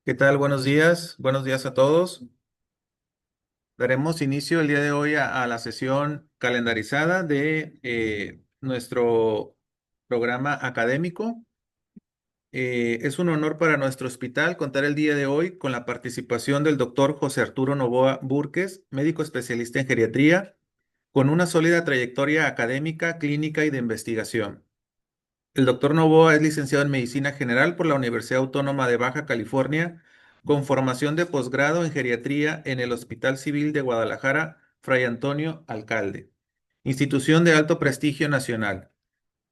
¿Qué tal? Buenos días a todos. Daremos inicio el día de hoy a la sesión calendarizada de nuestro programa académico. Es un honor para nuestro hospital contar el día de hoy con la participación del doctor José Arturo Novoa Burques, médico especialista en geriatría, con una sólida trayectoria académica, clínica y de investigación. El doctor Novoa es licenciado en Medicina General por la Universidad Autónoma de Baja California, con formación de posgrado en geriatría en el Hospital Civil de Guadalajara, Fray Antonio Alcalde, institución de alto prestigio nacional.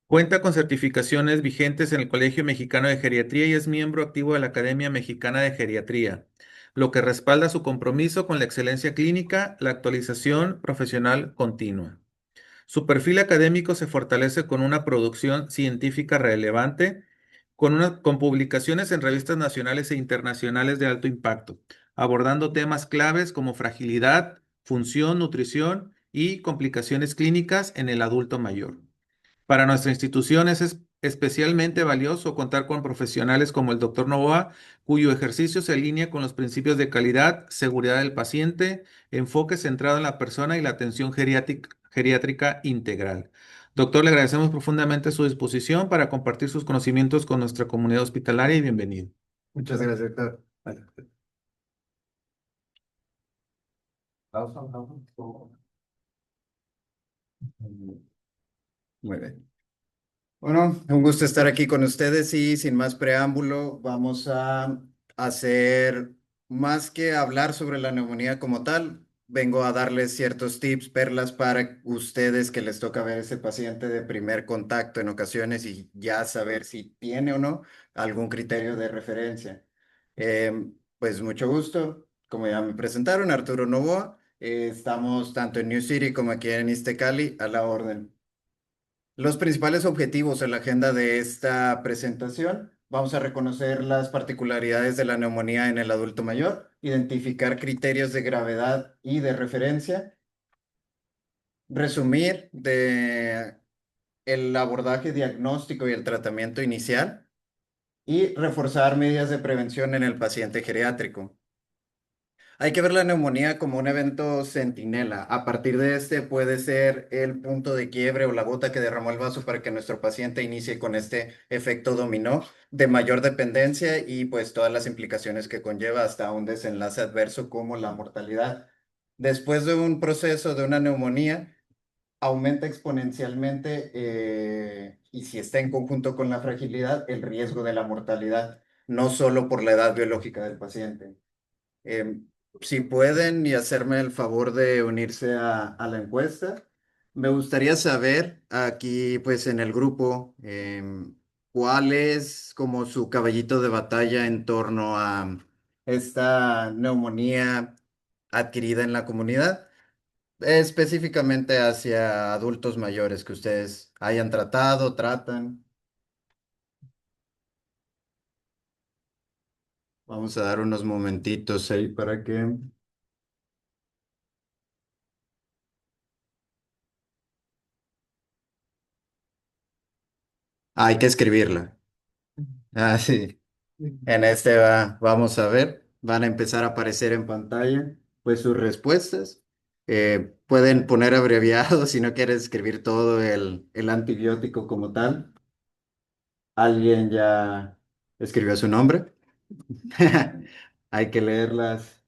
Cuenta con certificaciones vigentes en el Colegio Mexicano de Geriatría y es miembro activo de la Academia Mexicana de Geriatría, lo que respalda su compromiso con la excelencia clínica, la actualización profesional continua. Su perfil académico se fortalece con una producción científica relevante, con publicaciones en revistas nacionales e internacionales de alto impacto, abordando temas claves como fragilidad, función, nutrición y complicaciones clínicas en el adulto mayor. Para nuestra institución es especialmente valioso contar con profesionales como el Dr. Novoa, cuyo ejercicio se alinea con los principios de calidad, seguridad del paciente, enfoque centrado en la persona y la atención geriátrica integral. Doctor, le agradecemos profundamente su disposición para compartir sus conocimientos con nuestra comunidad hospitalaria y bienvenido. Muchas gracias, doctor. Muy bien. Bueno, un gusto estar aquí con ustedes y sin más preámbulo, vamos a hacer más que hablar sobre la neumonía como tal. Vengo a darles ciertos tips, perlas para ustedes que les toca ver ese paciente de primer contacto en ocasiones y ya saber si tiene o no algún criterio de referencia. Pues mucho gusto. Como ya me presentaron, Arturo Novoa. Estamos tanto en New City como aquí en Iztecali a la orden. Los principales objetivos en la agenda de esta presentación, vamos a reconocer las particularidades de la neumonía en el adulto mayor, identificar criterios de gravedad y de referencia, resumir de el abordaje diagnóstico y el tratamiento inicial y reforzar medidas de prevención en el paciente geriátrico. Hay que ver la neumonía como un evento centinela. A partir de este puede ser el punto de quiebre o la gota que derramó el vaso para que nuestro paciente inicie con este efecto dominó de mayor dependencia y pues todas las implicaciones que conlleva hasta un desenlace adverso como la mortalidad. Después de un proceso de una neumonía, aumenta exponencialmente y si está en conjunto con la fragilidad, el riesgo de la mortalidad, no solo por la edad biológica del paciente. Em, si pueden y hacerme el favor de unirse a la encuesta, me gustaría saber aquí, pues en el grupo, cuál es como su caballito de batalla en torno a esta neumonía adquirida en la comunidad, específicamente hacia adultos mayores que ustedes hayan tratado, tratan. Vamos a dar unos momentitos ahí para que... Hay que escribirla. Ah, sí. En este vamos a ver, van a empezar a aparecer en pantalla, pues sus respuestas. Pueden poner abreviado si no quieres escribir todo el antibiótico como tal. ¿Alguien ya escribió su nombre? Hay que leerlas.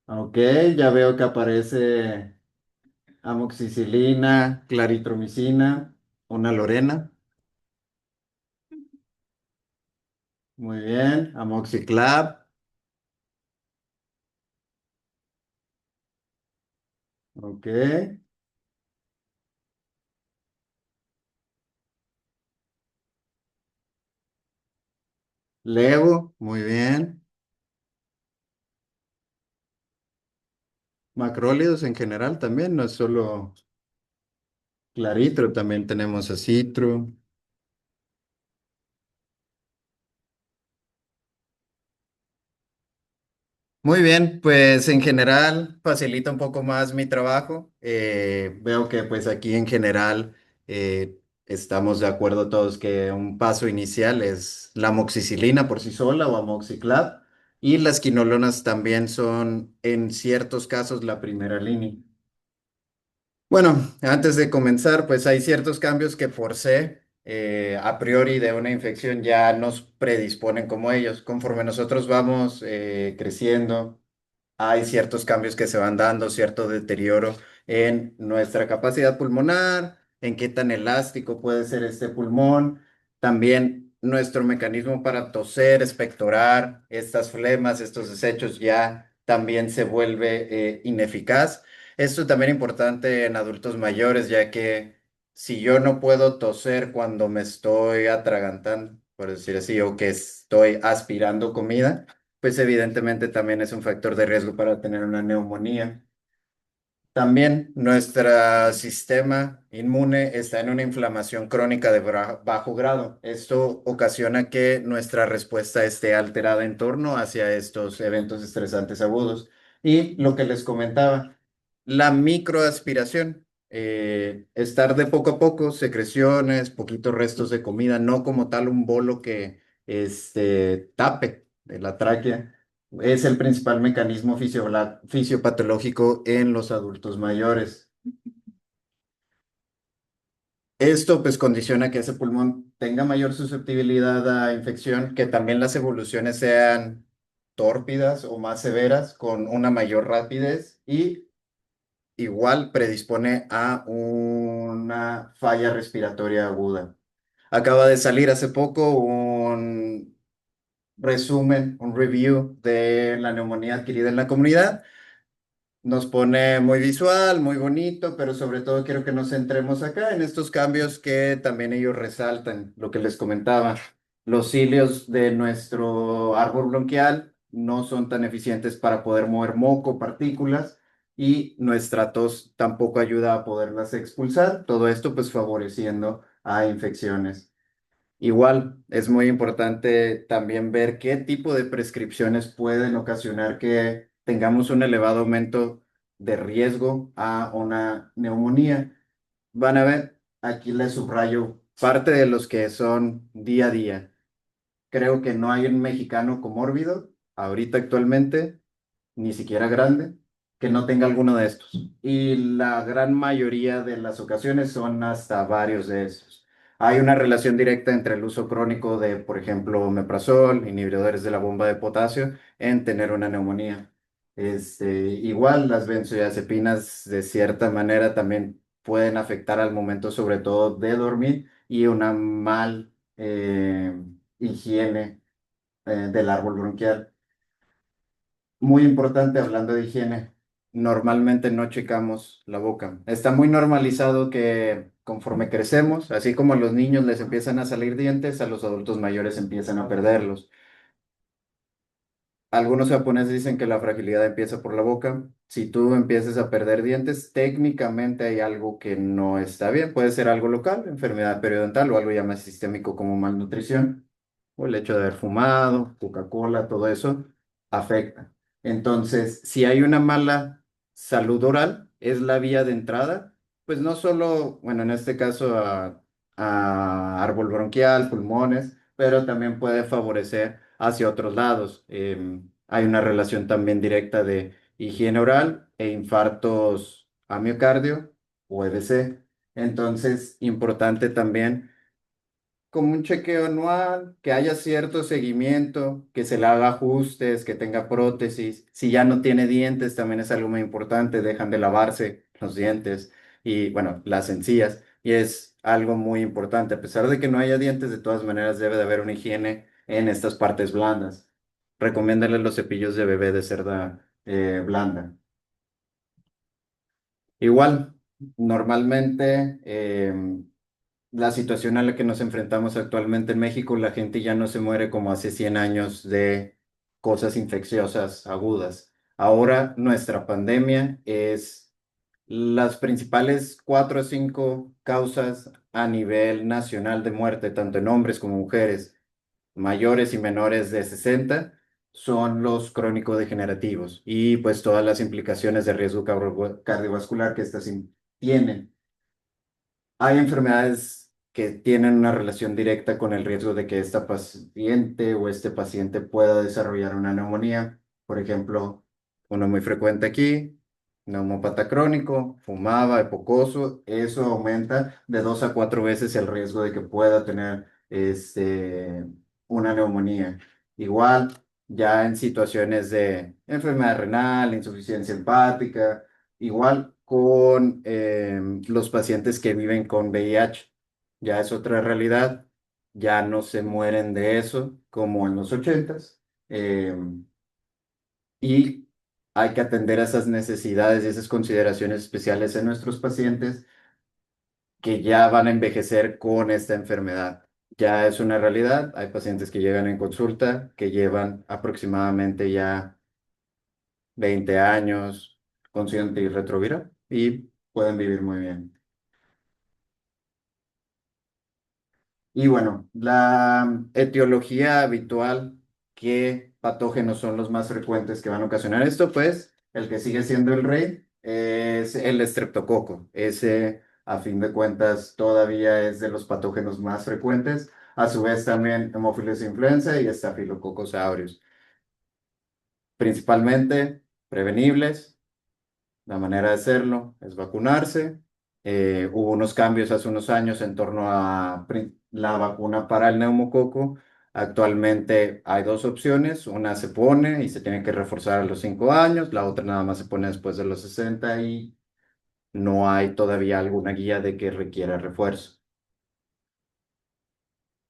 Ok, ya veo que aparece amoxicilina, claritromicina, una lorena. Muy bien, amoxiclav. Ok, levo. Muy bien. Macrólidos en general también, no es solo claritro, también tenemos acitro. Muy bien, pues en general facilita un poco más mi trabajo. Veo que pues aquí en general estamos de acuerdo todos que un paso inicial es la amoxicilina por sí sola o amoxiclav, y las quinolonas también son en ciertos casos la primera línea. Bueno, antes de comenzar, pues hay ciertos cambios que por a priori de una infección ya nos predisponen como ellos. Conforme nosotros vamos creciendo, hay ciertos cambios que se van dando, cierto deterioro en nuestra capacidad pulmonar, en qué tan elástico puede ser este pulmón, también nuestro mecanismo para toser, expectorar estas flemas, estos desechos ya también se vuelve ineficaz. Esto también es importante en adultos mayores, ya que si yo no puedo toser cuando me estoy atragantando, por decir así, o que estoy aspirando comida, pues evidentemente también es un factor de riesgo para tener una neumonía. También nuestro sistema inmune está en una inflamación crónica de bajo grado. Esto ocasiona que nuestra respuesta esté alterada en torno hacia estos eventos estresantes agudos. Y lo que les comentaba, la microaspiración, estar de poco a poco, secreciones, poquitos restos de comida, no como tal un bolo que tape de la tráquea, es el principal mecanismo fisiopatológico en los adultos mayores. Esto pues condiciona que ese pulmón tenga mayor susceptibilidad a infección, que también las evoluciones sean tórpidas o más severas, con una mayor rapidez, y igual predispone a una falla respiratoria aguda. Acaba de salir hace poco un resumen, un review de la neumonía adquirida en la comunidad. Nos pone muy visual, muy bonito, pero sobre todo quiero que nos centremos acá en estos cambios que también ellos resaltan, lo que les comentaba. Los cilios de nuestro árbol bronquial no son tan eficientes para poder mover moco, partículas, y nuestra tos tampoco ayuda a poderlas expulsar. Todo esto pues favoreciendo a infecciones. Igual es muy importante también ver qué tipo de prescripciones pueden ocasionar que tengamos un elevado aumento de riesgo a una neumonía. Van a ver, aquí les subrayo parte de los que son día a día. Creo que no hay un mexicano comórbido ahorita actualmente, ni siquiera grande, que no tenga alguno de estos. Y la gran mayoría de las ocasiones son hasta varios de estos. Hay una relación directa entre el uso crónico de, por ejemplo, omeprazol, inhibidores de la bomba de potasio, en tener una neumonía. Igual las benzodiazepinas de cierta manera también pueden afectar al momento, sobre todo de dormir, y una mal higiene del árbol bronquial. Muy importante hablando de higiene, normalmente no checamos la boca. Está muy normalizado que conforme crecemos, así como a los niños les empiezan a salir dientes, a los adultos mayores empiezan a perderlos. Algunos japoneses dicen que la fragilidad empieza por la boca. Si tú empiezas a perder dientes, técnicamente hay algo que no está bien. Puede ser algo local, enfermedad periodontal, o algo ya más sistémico como malnutrición, o el hecho de haber fumado, Coca-Cola, todo eso afecta. Entonces, si hay una mala salud oral, es la vía de entrada, pues no solo, bueno, en este caso a árbol bronquial, pulmones, pero también puede favorecer hacia otros lados. Hay una relación también directa de higiene oral e infartos a miocardio o EBC. Entonces, importante también como un chequeo anual, que haya cierto seguimiento, que se le haga ajustes, que tenga prótesis. Si ya no tiene dientes, también es algo muy importante, dejan de lavarse los dientes y, bueno, las encías. Y es algo muy importante. A pesar de que no haya dientes, de todas maneras debe de haber una higiene en estas partes blandas. Recomiéndale los cepillos de bebé de cerda blanda. Igual, normalmente la situación a la que nos enfrentamos actualmente en México, la gente ya no se muere como hace 100 años de cosas infecciosas agudas. Ahora nuestra pandemia es las principales 4 o 5 causas a nivel nacional de muerte, tanto en hombres como mujeres, mayores y menores de 60, son los crónico-degenerativos y pues todas las implicaciones de riesgo cardiovascular que estas tienen. Hay enfermedades que tienen una relación directa con el riesgo de que esta paciente o este paciente pueda desarrollar una neumonía. Por ejemplo, uno muy frecuente aquí, neumópata crónico, fumaba, hipocoso, eso aumenta de 2 a 4 veces el riesgo de que pueda tener una neumonía. Igual, ya en situaciones de enfermedad renal, insuficiencia hepática, igual con los pacientes que viven con VIH, ya es otra realidad, ya no se mueren de eso como en los ochentas, y hay que atender a esas necesidades y esas consideraciones especiales en nuestros pacientes que ya van a envejecer con esta enfermedad. Ya es una realidad, hay pacientes que llegan en consulta que llevan aproximadamente ya 20 años con su antirretroviral y pueden vivir muy bien. Y bueno, la etiología habitual, ¿qué patógenos son los más frecuentes que van a ocasionar esto? Pues el que sigue siendo el rey es el estreptococo. Ese, a fin de cuentas, todavía es de los patógenos más frecuentes. A su vez también Haemophilus influenza y Staphylococcus aureus. Principalmente prevenibles. La manera de hacerlo es vacunarse. Hubo unos cambios hace unos años en torno a la vacuna para el neumococo. Actualmente hay dos opciones. Una se pone y se tiene que reforzar a los 5 años. La otra nada más se pone después de los 60 y no hay todavía alguna guía de que requiera refuerzo.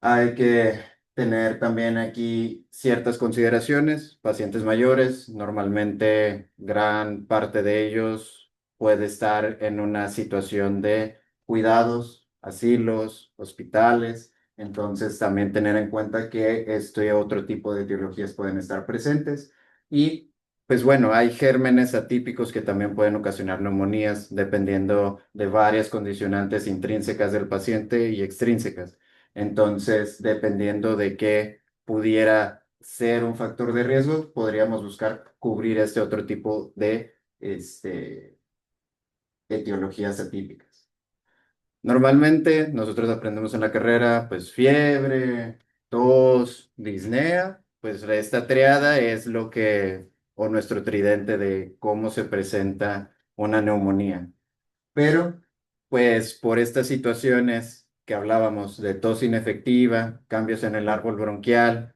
Hay que tener también aquí ciertas consideraciones. Pacientes mayores, normalmente gran parte de ellos puede estar en una situación de cuidados, asilos, hospitales. Entonces, también tener en cuenta que esto y otro tipo de etiologías pueden estar presentes. Y, pues bueno, hay gérmenes atípicos que también pueden ocasionar neumonías dependiendo de varias condicionantes intrínsecas del paciente y extrínsecas. Entonces, dependiendo de qué pudiera ser un factor de riesgo, podríamos buscar cubrir este otro tipo de etiologías atípicas. Normalmente nosotros aprendemos en la carrera, pues fiebre, tos, disnea, pues esta triada es lo que, o nuestro tridente de cómo se presenta una neumonía. Pero, pues por estas situaciones que hablábamos de tos inefectiva, cambios en el árbol bronquial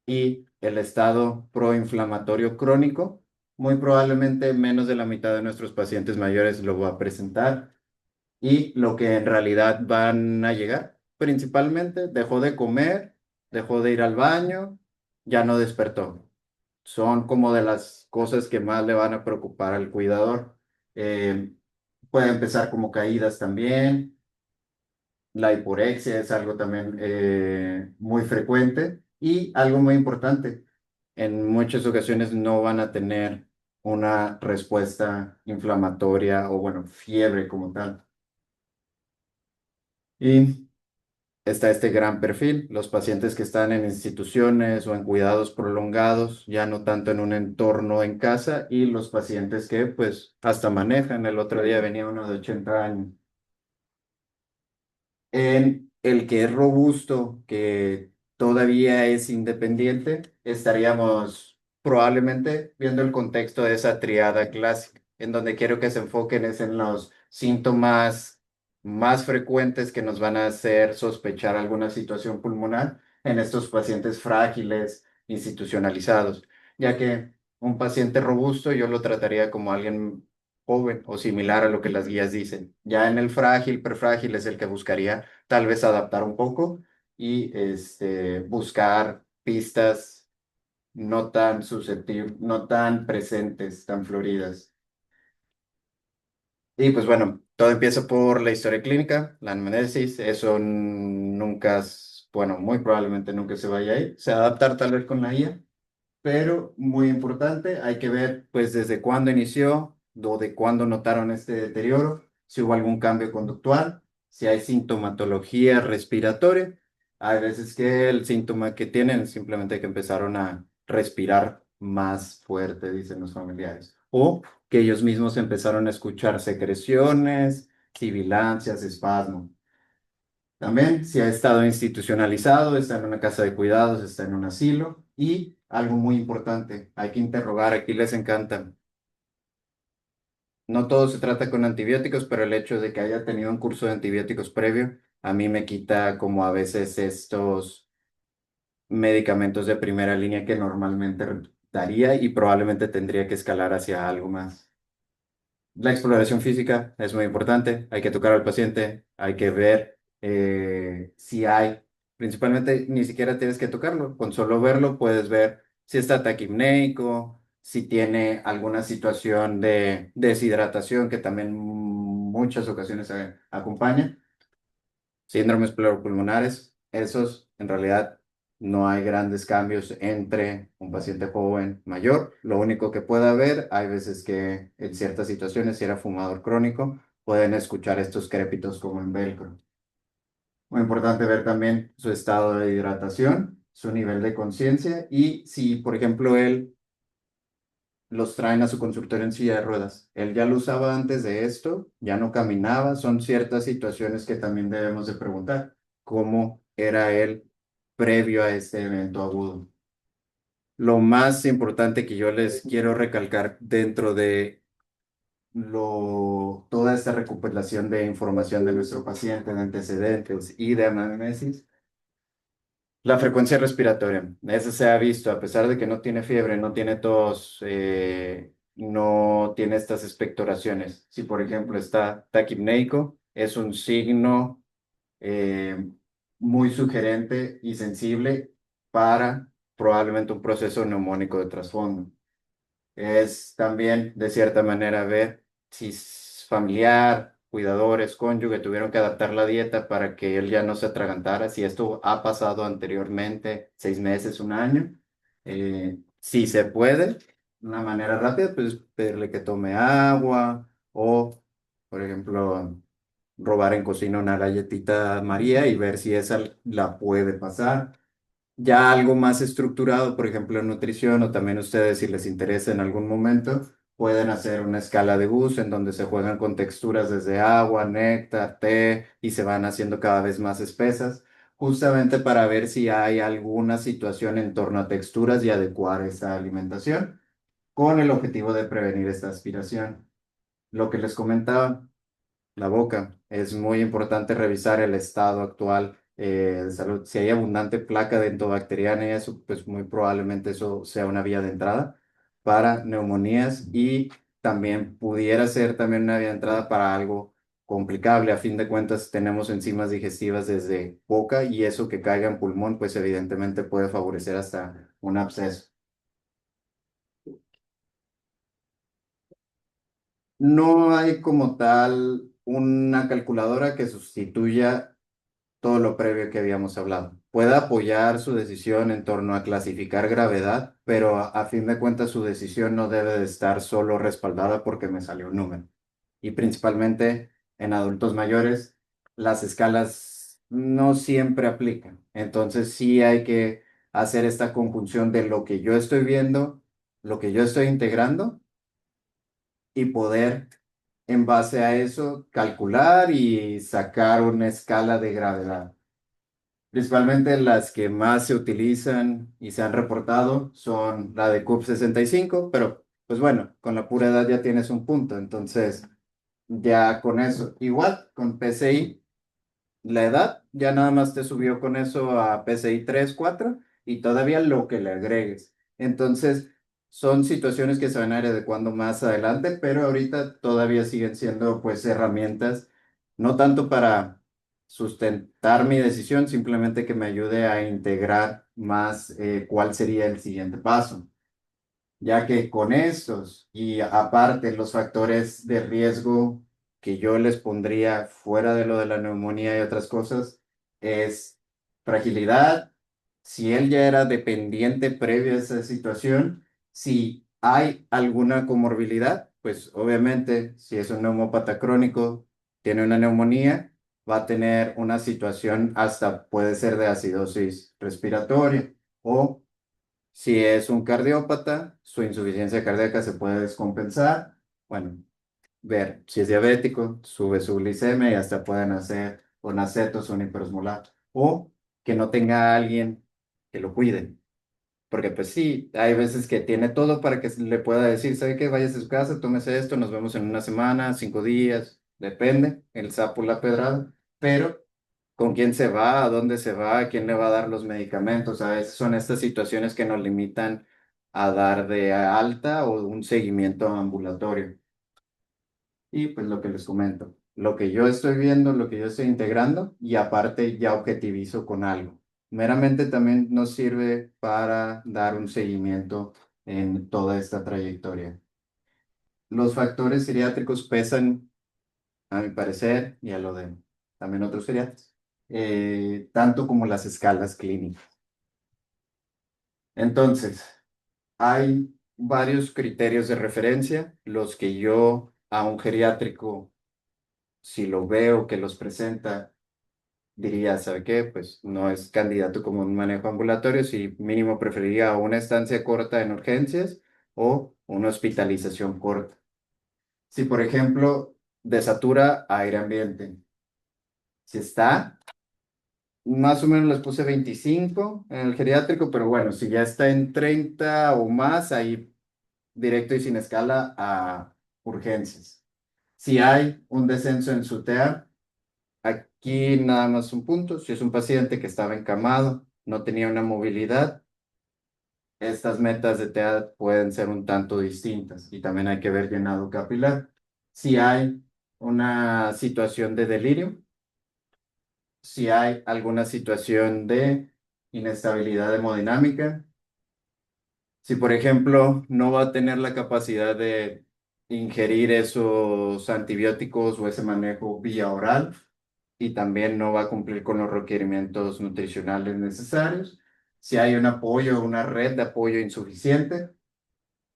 y el estado proinflamatorio crónico, muy probablemente menos de la mitad de nuestros pacientes mayores lo va a presentar. Y lo que en realidad van a llegar, principalmente, dejó de comer, dejó de ir al baño, ya no despertó. Son como de las cosas que más le van a preocupar al cuidador. Eh, Puede empezar como caídas también. La hiporexia es algo también muy frecuente y algo muy importante. En muchas ocasiones no van a tener una respuesta inflamatoria o, bueno, fiebre como tal. Y está este gran perfil, los pacientes que están en instituciones o en cuidados prolongados, ya no tanto en un entorno en casa, y los pacientes que pues hasta manejan. El otro día venía uno de 80 años. En el que es robusto, que todavía es independiente, estaríamos probablemente viendo el contexto de esa triada clásica. En donde quiero que se enfoquen es en los síntomas más frecuentes que nos van a hacer sospechar alguna situación pulmonar en estos pacientes frágiles, institucionalizados, ya que un paciente robusto yo lo trataría como alguien joven o similar a lo que las guías dicen. Ya en el frágil, prefrágil es el que buscaría tal vez adaptar un poco y buscar pistas no tan susceptibles, no tan presentes, tan floridas. Y pues bueno, todo empieza por la historia clínica, la anamnesis, eso nunca, bueno, muy probablemente nunca se vaya a ir, se va a adaptar tal vez con la guía, pero muy importante, hay que ver pues desde cuándo inició, o de cuándo notaron este deterioro, si hubo algún cambio conductual, si hay sintomatología respiratoria. Hay veces que el síntoma que tienen es simplemente que empezaron a respirar más fuerte, dicen los familiares, o que ellos mismos empezaron a escuchar secreciones, sibilancias, espasmos. También si ha estado institucionalizado, está en una casa de cuidados, está en un asilo. Y algo muy importante, hay que interrogar, aquí les encanta. No todo se trata con antibióticos, pero el hecho de que haya tenido un curso de antibióticos previo, a mí me quita como a veces estos medicamentos de primera línea que normalmente daría y probablemente tendría que escalar hacia algo más. La exploración física es muy importante, hay que tocar al paciente, hay que ver si hay, principalmente ni siquiera tienes que tocarlo, con solo verlo puedes ver si está taquipneico, si tiene alguna situación de deshidratación que también muchas ocasiones acompaña. Síndromes pleuropulmonares, esos en realidad no hay grandes cambios entre un paciente joven mayor. Lo único que puede haber, hay veces que en ciertas situaciones, si era fumador crónico, pueden escuchar estos crépitos como en velcro. Muy importante ver también su estado de hidratación, su nivel de conciencia y si, por ejemplo, él los traen a su consultorio en silla de ruedas. Él ya lo usaba antes de esto, ya no caminaba. Son ciertas situaciones que también debemos de preguntar. ¿Cómo era él previo a este evento agudo? Lo más importante que yo les quiero recalcar dentro de toda esta recopilación de información de nuestro paciente, de antecedentes y de anamnesis, la frecuencia respiratoria, esa se ha visto, a pesar de que no tiene fiebre, no tiene tos, no tiene estas expectoraciones. Si, por ejemplo, está taquipneico, es un signo eh, muy sugerente y sensible para probablemente un proceso neumónico de trasfondo. Es también, de cierta manera, ver si familiar, cuidadores, cónyuge tuvieron que adaptar la dieta para que él ya no se atragantara. Si esto ha pasado anteriormente, 6 meses, un año, si se puede, de una manera rápida, pues pedirle que tome agua o, por ejemplo, robar en cocina una galletita María y ver si esa la puede pasar. Ya algo más estructurado, por ejemplo, en nutrición, o también ustedes, si les interesa en algún momento, pueden hacer una escala de bus en donde se juegan con texturas desde agua, néctar, té, y se van haciendo cada vez más espesas, justamente para ver si hay alguna situación en torno a texturas y adecuar esa alimentación, con el objetivo de prevenir esta aspiración. Lo que les comentaba. La boca. Es muy importante revisar el estado actual de salud. Si hay abundante placa dentobacteriana y eso, pues muy probablemente eso sea una vía de entrada para neumonías y también pudiera ser también una vía de entrada para algo complicable. A fin de cuentas, tenemos enzimas digestivas desde boca y eso que caiga en pulmón, pues evidentemente puede favorecer hasta un absceso. No hay como tal una calculadora que sustituya todo lo previo que habíamos hablado. Puede apoyar su decisión en torno a clasificar gravedad, pero a fin de cuentas su decisión no debe de estar solo respaldada porque me salió un número. Y principalmente en adultos mayores, las escalas no siempre aplican. Entonces sí hay que hacer esta conjunción de lo que yo estoy viendo, lo que yo estoy integrando y poder en base a eso calcular y sacar una escala de gravedad. Principalmente las que más se utilizan y se han reportado son la de CUP 65, pero pues bueno, con la pura edad ya tienes un punto, entonces ya con eso, igual con PCI, la edad ya nada más te subió con eso a PCI 3 4 y todavía lo que le agregues. Entonces son situaciones que se van a ir adecuando más adelante, pero ahorita todavía siguen siendo pues herramientas, no tanto para sustentar mi decisión, simplemente que me ayude a integrar más cuál sería el siguiente paso, ya que con estos y aparte los factores de riesgo que yo les pondría fuera de lo de la neumonía y otras cosas es fragilidad, si él ya era dependiente previo a esa situación, si hay alguna comorbilidad, pues obviamente si es un neumópata crónico, tiene una neumonía, va a tener una situación hasta puede ser de acidosis respiratoria o si es un cardiópata, su insuficiencia cardíaca se puede descompensar. Bueno, ver si es diabético, sube su glicemia y hasta pueden hacer con acetos o hiperosmolar, o que no tenga alguien que lo cuide. Porque pues sí, hay veces que tiene todo para que le pueda decir, ¿sabe qué? Vayas a su casa, tómese esto, nos vemos en una semana, 5 días, depende, el sapo, la pedrada, pero ¿con quién se va? ¿A dónde se va? ¿A quién le va a dar los medicamentos? A veces son estas situaciones que nos limitan a dar de alta o un seguimiento ambulatorio. Y pues lo que les comento, lo que yo estoy viendo, lo que yo estoy integrando y aparte ya objetivizo con algo. Meramente también nos sirve para dar un seguimiento en toda esta trayectoria. Los factores geriátricos pesan, a mi parecer, y a lo de también otros geriatras, tanto como las escalas clínicas. Entonces, hay varios criterios de referencia, los que yo a un geriátrico, si lo veo que los presenta, diría, ¿sabe qué? Pues no es candidato como un manejo ambulatorio, si mínimo preferiría una estancia corta en urgencias o una hospitalización corta. Si, por ejemplo, desatura aire ambiente, si está, más o menos les puse 25 en el geriátrico, pero bueno, si ya está en 30 o más, ahí directo y sin escala a urgencias. Si hay un descenso en su TEA, aquí nada más un punto. Si es un paciente que estaba encamado, no tenía una movilidad, estas metas de TEA pueden ser un tanto distintas y también hay que ver llenado capilar. Si hay una situación de delirio, si hay alguna situación de inestabilidad hemodinámica, si por ejemplo no va a tener la capacidad de ingerir esos antibióticos o ese manejo vía oral, y también no va a cumplir con los requerimientos nutricionales necesarios. Si hay un apoyo, una red de apoyo insuficiente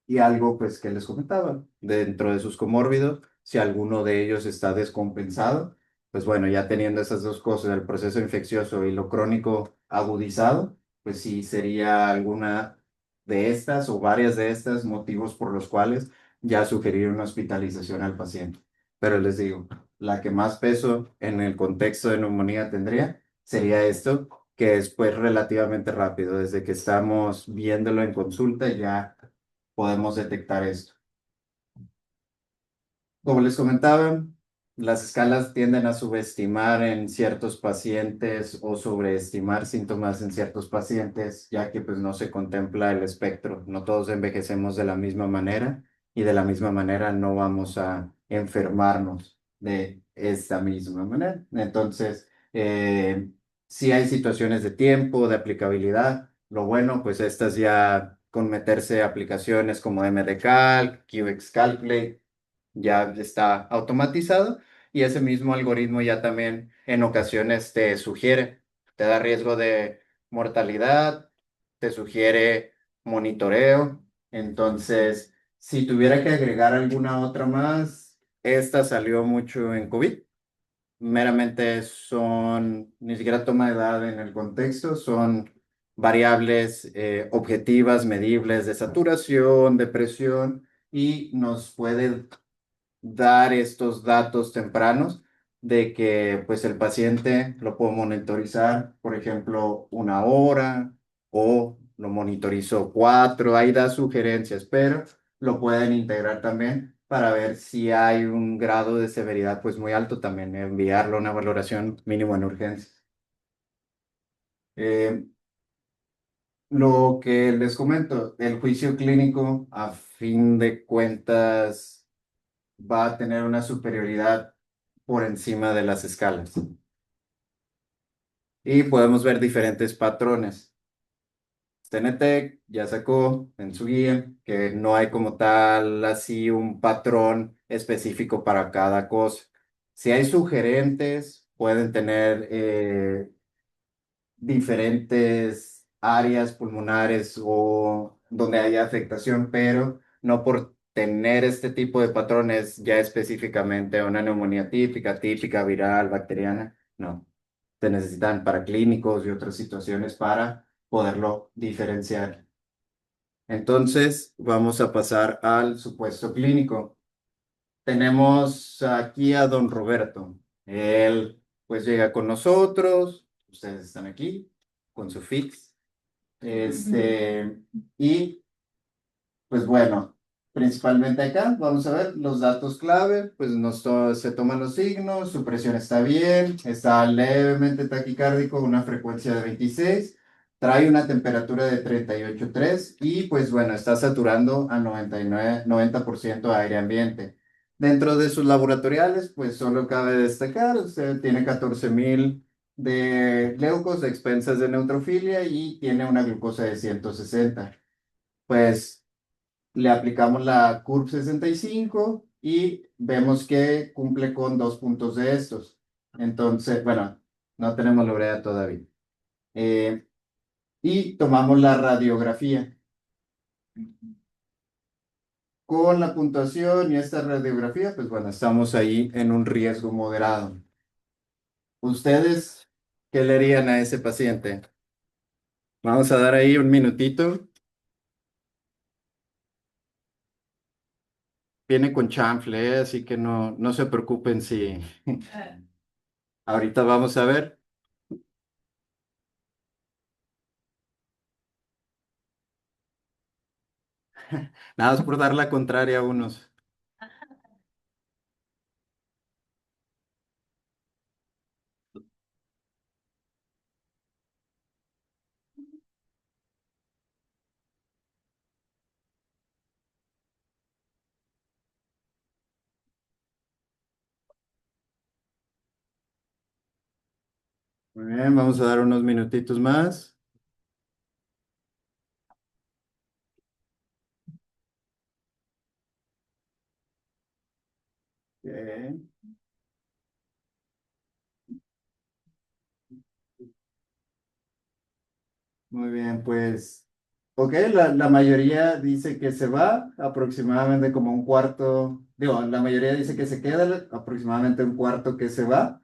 y algo pues que les comentaba, dentro de sus comórbidos, si alguno de ellos está descompensado, pues bueno, ya teniendo esas dos cosas, el proceso infeccioso y lo crónico agudizado, pues sí sería alguna de estas o varias de estas motivos por los cuales ya sugerir una hospitalización al paciente. Pero les digo, la que más peso en el contexto de neumonía tendría sería esto, que es pues relativamente rápido. Desde que estamos viéndolo en consulta ya podemos detectar esto. Como les comentaba, las escalas tienden a subestimar en ciertos pacientes o sobreestimar síntomas en ciertos pacientes, ya que pues no se contempla el espectro. No todos envejecemos de la misma manera y de la misma manera no vamos a enfermarnos de esta misma manera. Entonces, si hay situaciones de tiempo, de aplicabilidad, lo bueno, pues estas ya con meterse aplicaciones como MDCalc, QXCalculate, ya está automatizado y ese mismo algoritmo ya también en ocasiones te sugiere, te da riesgo de mortalidad, te sugiere monitoreo. Entonces, si tuviera que agregar alguna otra más, esta salió mucho en COVID. Meramente son, ni siquiera toma edad en el contexto, son variables objetivas, medibles de saturación, de presión y nos puede dar estos datos tempranos de que pues el paciente lo puedo monitorizar, por ejemplo, 1 hora o lo monitorizo 4, ahí da sugerencias, pero lo pueden integrar también para ver si hay un grado de severidad pues muy alto también, enviarlo a una valoración mínimo en urgencias. Eh, lo que les comento, el juicio clínico a fin de cuentas va a tener una superioridad por encima de las escalas. Y podemos ver diferentes patrones. Stenetec ya sacó en su guía que no hay como tal así un patrón específico para cada cosa. Si hay sugerentes, pueden tener diferentes áreas pulmonares o donde haya afectación, pero no por tener este tipo de patrones ya específicamente una neumonía típica, típica, viral, bacteriana, no. Se necesitan para clínicos y otras situaciones para poderlo diferenciar. Entonces, vamos a pasar al supuesto clínico. Tenemos aquí a don Roberto. Él pues llega con nosotros, ustedes están aquí con su fix, y pues bueno, principalmente acá vamos a ver los datos clave, pues se toman los signos, su presión está bien, está levemente taquicárdico, una frecuencia de 26, trae una temperatura de 38,3 y pues bueno, está saturando a 99, 90% aire ambiente. Dentro de sus laboratoriales, pues solo cabe destacar, usted tiene 14,000 de leucos a expensas de neutrofilia y tiene una glucosa de 160. Pues le aplicamos la CURB 65 y vemos que cumple con 2 puntos de estos. Entonces, bueno, no tenemos la urea todavía. Eh, y tomamos la radiografía. Con la puntuación y esta radiografía, pues bueno, estamos ahí en un riesgo moderado. ¿Ustedes qué le harían a ese paciente? Vamos a dar ahí un minutito. Viene con chanfle, así que no se preocupen si ahorita vamos a ver. Nada más por dar la contraria a unos. Muy bien, vamos a dar unos minutitos más. Ok, muy bien, pues, ok, la mayoría dice que se va aproximadamente como un cuarto, digo, la mayoría dice que se queda aproximadamente un cuarto que se va.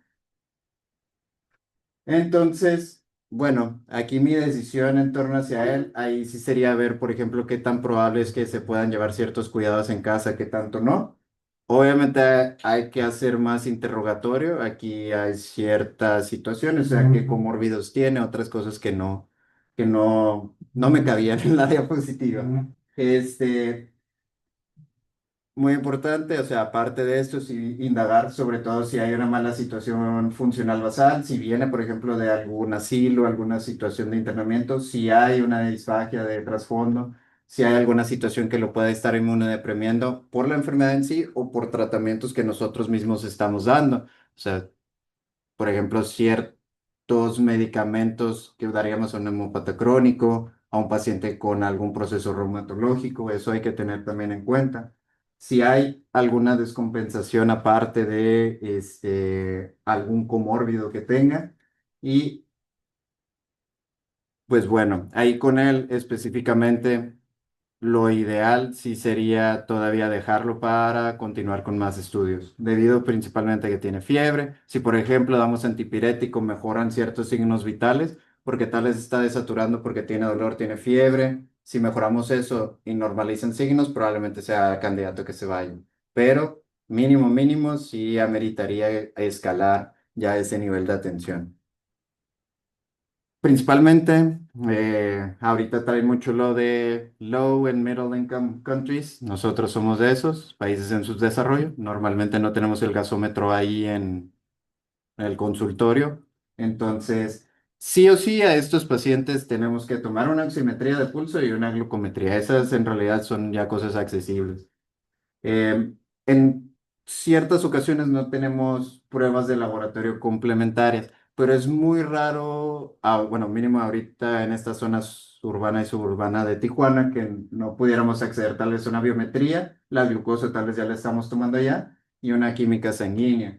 Entonces, bueno, aquí mi decisión en torno hacia él, ahí sí sería ver, por ejemplo, qué tan probable es que se puedan llevar ciertos cuidados en casa, qué tanto no. Obviamente hay que hacer más interrogatorio. Aquí hay ciertas situaciones, o sea, qué comórbidos tiene, otras cosas que no me cabían en la diapositiva. Este, muy importante, o sea, aparte de esto, sí, indagar sobre todo si hay una mala situación funcional basal, si viene, por ejemplo, de algún asilo, alguna situación de internamiento, si hay una disfagia de trasfondo, si hay alguna situación que lo pueda estar inmunodeprimiendo por la enfermedad en sí o por tratamientos que nosotros mismos estamos dando. O sea, por ejemplo, ciertos medicamentos que daríamos a un hemopata crónico, a un paciente con algún proceso reumatológico, eso hay que tener también en cuenta. Si hay alguna descompensación aparte de algún comórbido que tenga, y pues bueno, ahí con él específicamente. Lo ideal sí sería todavía dejarlo para continuar con más estudios, debido principalmente a que tiene fiebre. Si, por ejemplo, damos antipirético, mejoran ciertos signos vitales, porque tal vez está desaturando porque tiene dolor, tiene fiebre. Si mejoramos eso y normalizan signos, probablemente sea candidato que se vaya. Pero mínimo, mínimo, sí ameritaría escalar ya ese nivel de atención. Principalmente, ahorita trae mucho lo de low and middle income countries. Nosotros somos de esos países en subdesarrollo. Normalmente no tenemos el gasómetro ahí en el consultorio. Entonces, sí o sí a estos pacientes tenemos que tomar una oximetría de pulso y una glucometría. Esas en realidad son ya cosas accesibles. En ciertas ocasiones no tenemos pruebas de laboratorio complementarias, pero es muy raro, bueno, mínimo ahorita en estas zonas urbana y suburbana de Tijuana, que no pudiéramos acceder tal vez a una biometría, la glucosa tal vez ya la estamos tomando ya, y una química sanguínea.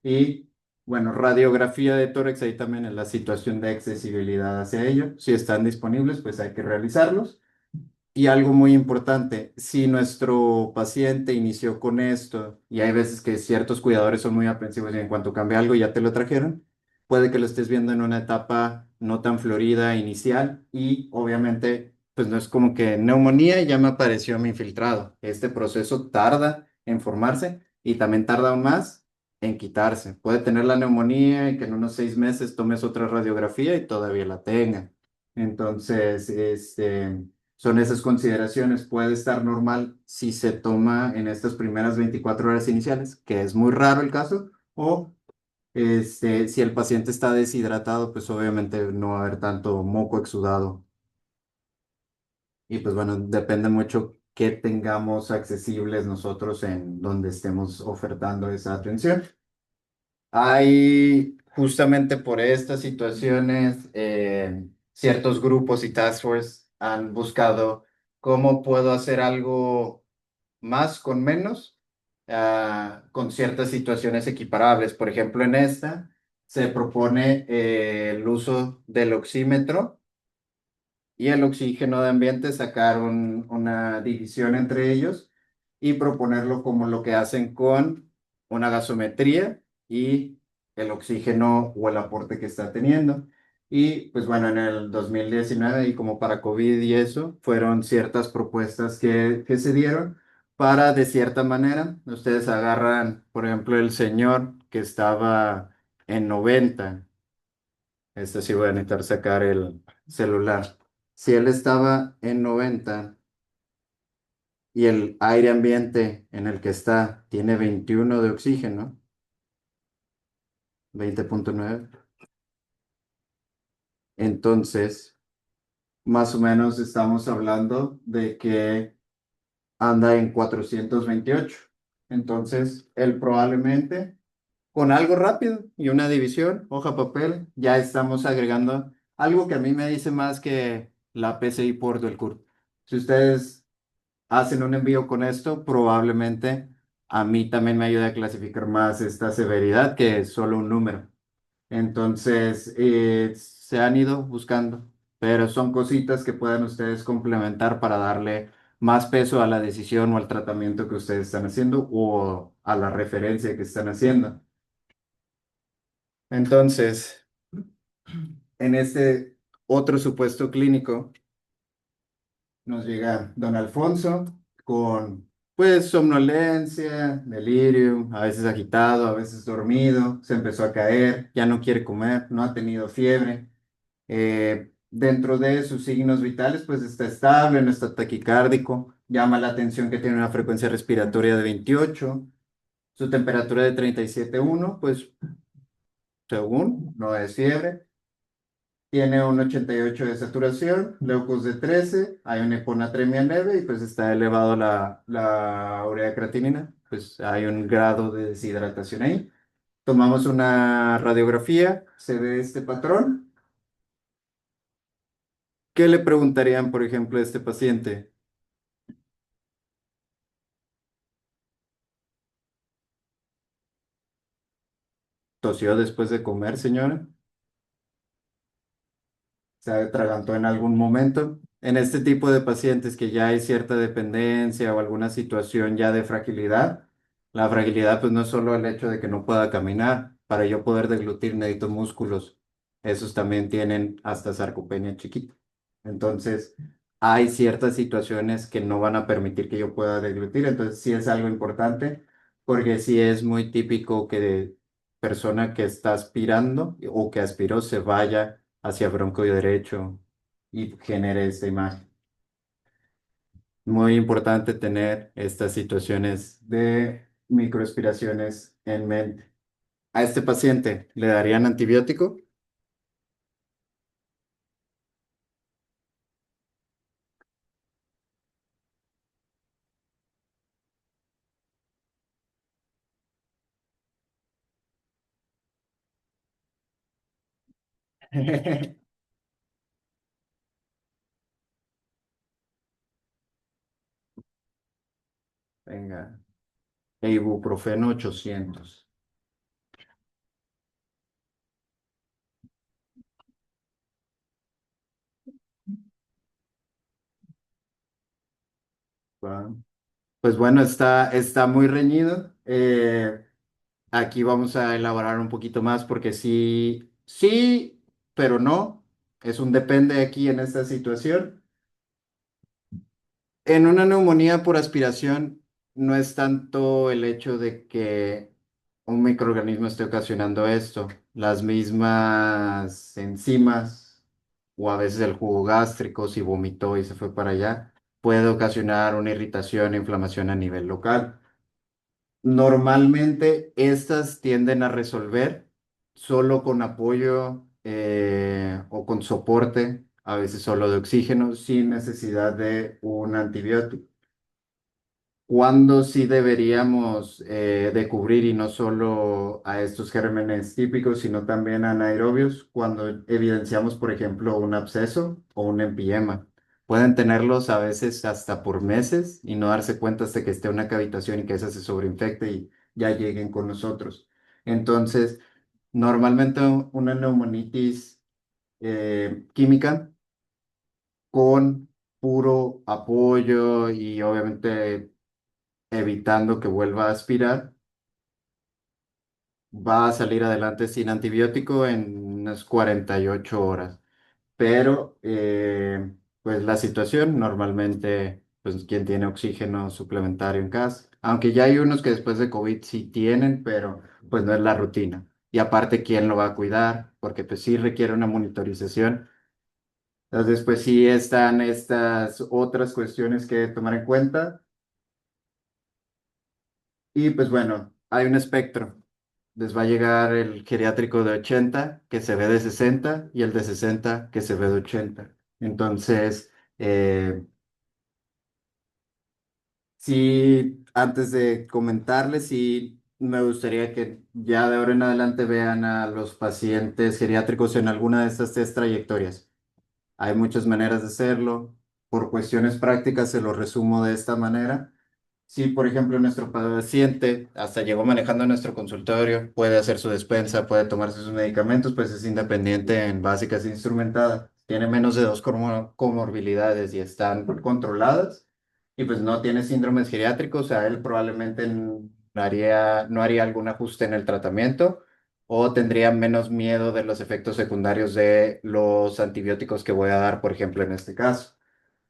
Y bueno, radiografía de tórax, ahí también en la situación de accesibilidad hacia ello. Si están disponibles, pues hay que realizarlos. Y algo muy importante, si nuestro paciente inició con esto, y hay veces que ciertos cuidadores son muy aprensivos y en cuanto cambia algo ya te lo trajeron, puede que lo estés viendo en una etapa no tan florida inicial y obviamente pues no es como que neumonía y ya me apareció mi infiltrado. Este proceso tarda en formarse y también tarda aún más en quitarse. Puede tener la neumonía y que en unos 6 meses tomes otra radiografía y todavía la tenga. Entonces, son esas consideraciones. Puede estar normal si se toma en estas primeras 24 horas iniciales, que es muy raro el caso, o si el paciente está deshidratado, pues obviamente no va a haber tanto moco exudado. Y pues bueno, depende mucho qué tengamos accesibles nosotros en donde estemos ofertando esa atención. Hay justamente por estas situaciones, ciertos grupos y task force han buscado cómo puedo hacer algo más con menos, con ciertas situaciones equiparables. Por ejemplo, en esta se propone el uso del oxímetro y el oxígeno de ambiente, sacar una división entre ellos y proponerlo como lo que hacen con una gasometría y el oxígeno o el aporte que está teniendo. Y pues bueno, en el 2019 y como para COVID y eso, fueron ciertas propuestas que se dieron para, de cierta manera, ustedes agarran, por ejemplo, el señor que estaba en 90. Esto sí voy a necesitar sacar el celular. Si él estaba en 90 y el aire ambiente en el que está tiene 21 de oxígeno, 20,9, entonces más o menos estamos hablando de que anda en 428. Entonces, él probablemente con algo rápido y una división, hoja, papel, ya estamos agregando algo que a mí me dice más que la PCI por del CURP. Si ustedes hacen un envío con esto, probablemente a mí también me ayuda a clasificar más esta severidad que es solo un número. Entonces, se han ido buscando, pero son cositas que puedan ustedes complementar para darle más peso a la decisión o al tratamiento que ustedes están haciendo o a la referencia que están haciendo. Entonces, en este otro supuesto clínico, nos llega don Alfonso con, pues, somnolencia, delirio, a veces agitado, a veces dormido, se empezó a caer, ya no quiere comer, no ha tenido fiebre. Dentro de sus signos vitales, pues está estable, no está taquicárdico, llama la atención que tiene una frecuencia respiratoria de 28, su temperatura de 37,1, pues según, no es fiebre. Tiene un 88 de saturación, leucos de 13, hay una hiponatremia leve y pues está elevado la urea creatinina, pues hay un grado de deshidratación ahí. Tomamos una radiografía, se ve este patrón. ¿Qué le preguntarían, por ejemplo, a este paciente? ¿Tosió después de comer, señora? ¿Se atragantó en algún momento? En este tipo de pacientes que ya hay cierta dependencia o alguna situación ya de fragilidad, la fragilidad pues no es solo el hecho de que no pueda caminar, para yo poder deglutir necesito músculos, esos también tienen hasta sarcopenia chiquita. Entonces, hay ciertas situaciones que no van a permitir que yo pueda deglutir, entonces sí es algo importante, porque sí es muy típico que persona que está aspirando o que aspiró se vaya hacia bronquio derecho y genere esta imagen. Muy importante tener estas situaciones de microaspiraciones en mente. A este paciente le darían antibiótico. Venga, ibuprofeno 800. Va. Pues bueno, está muy reñido. Aquí vamos a elaborar un poquito más porque sí, sí, pero no. Es un depende aquí en esta situación. En una neumonía por aspiración no es tanto el hecho de que un microorganismo esté ocasionando esto. Las mismas enzimas o a veces el jugo gástrico, si vomitó y se fue para allá, puede ocasionar una irritación e inflamación a nivel local. Normalmente estas tienden a resolver solo con apoyo o con soporte, a veces solo de oxígeno, sin necesidad de un antibiótico. ¿Cuándo sí deberíamos de cubrir y no solo a estos gérmenes típicos, sino también a anaerobios? Cuando evidenciamos, por ejemplo, un absceso o un empiyema. Pueden tenerlos a veces hasta por meses y no darse cuenta hasta que esté una cavitación y que esa se sobreinfecte y ya lleguen con nosotros. Entonces, normalmente una neumonitis química con puro apoyo y obviamente evitando que vuelva a aspirar, va a salir adelante sin antibiótico en unas 48 horas. Pero, pues la situación normalmente, pues quien tiene oxígeno suplementario en casa, aunque ya hay unos que después de COVID sí tienen, pero pues no es la rutina. Y aparte, ¿quién lo va a cuidar? Porque pues sí requiere una monitorización. Entonces, pues sí están estas otras cuestiones que tomar en cuenta. Y pues bueno, hay un espectro. Les va a llegar el geriátrico de 80 que se ve de 60 y el de 60 que se ve de 80. Entonces, sí, antes de comentarles, sí, me gustaría que ya de ahora en adelante vean a los pacientes geriátricos en alguna de estas tres trayectorias. Hay muchas maneras de hacerlo. Por cuestiones prácticas se lo resumo de esta manera. Si, por ejemplo, nuestro paciente hasta llegó manejando nuestro consultorio, puede hacer su despensa, puede tomarse sus medicamentos, pues es independiente en básicas e instrumentada. Tiene menos de dos comorbilidades y están controladas. Y pues no tiene síndromes geriátricos, a él probablemente no haría algún ajuste en el tratamiento o tendría menos miedo de los efectos secundarios de los antibióticos que voy a dar, por ejemplo, en este caso.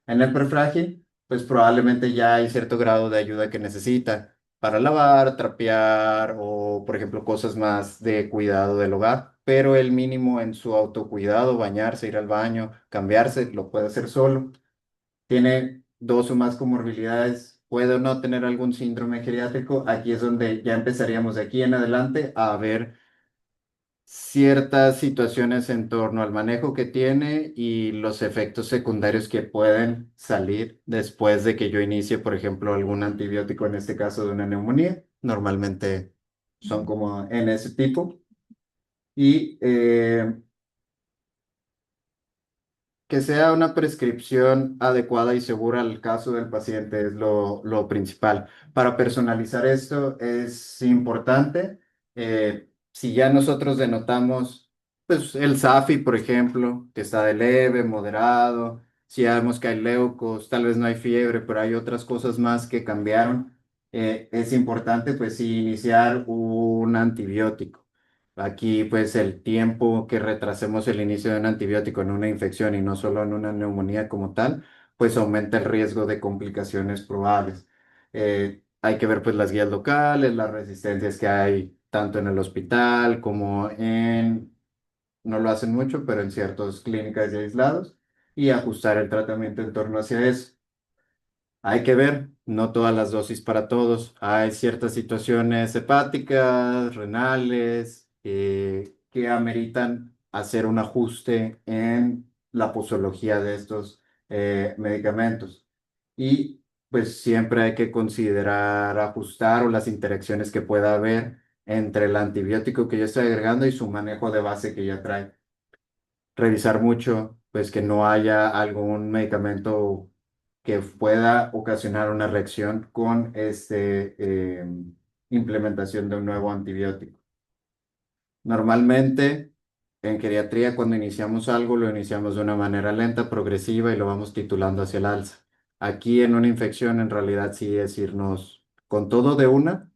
En el prefrágil, pues probablemente ya hay cierto grado de ayuda que necesita para lavar, trapear o, por ejemplo, cosas más de cuidado del hogar, pero el mínimo en su autocuidado, bañarse, ir al baño, cambiarse, lo puede hacer solo. Tiene dos o más comorbilidades, puede o no tener algún síndrome geriátrico. Aquí es donde ya empezaríamos de aquí en adelante a ver ciertas situaciones en torno al manejo que tiene y los efectos secundarios que pueden salir después de que yo inicie, por ejemplo, algún antibiótico, en este caso de una neumonía. Normalmente son como en ese tipo. Y que sea una prescripción adecuada y segura al caso del paciente es lo principal. Para personalizar esto es importante. Si ya nosotros denotamos, pues el SAFI, por ejemplo, que está de leve, moderado, si ya vemos que hay leucos, tal vez no hay fiebre, pero hay otras cosas más que cambiaron, es importante pues sí iniciar un antibiótico. Aquí, pues, el tiempo que retrasemos el inicio de un antibiótico en una infección y no solo en una neumonía como tal, pues aumenta el riesgo de complicaciones probables. Hay que ver, pues, las guías locales, las resistencias que hay tanto en el hospital como no lo hacen mucho, pero en ciertas clínicas y aislados, y ajustar el tratamiento en torno hacia eso. Hay que ver, no todas las dosis para todos. Hay ciertas situaciones hepáticas, renales, que ameritan hacer un ajuste en la posología de estos medicamentos. Y pues siempre hay que considerar ajustar o las interacciones que pueda haber entre el antibiótico que yo estoy agregando y su manejo de base que ya trae. Revisar mucho, pues que no haya algún medicamento que pueda ocasionar una reacción con implementación de un nuevo antibiótico. Normalmente, en geriatría, cuando iniciamos algo, lo iniciamos de una manera lenta, progresiva y lo vamos titulando hacia el alza. Aquí en una infección, en realidad sí es irnos con todo de una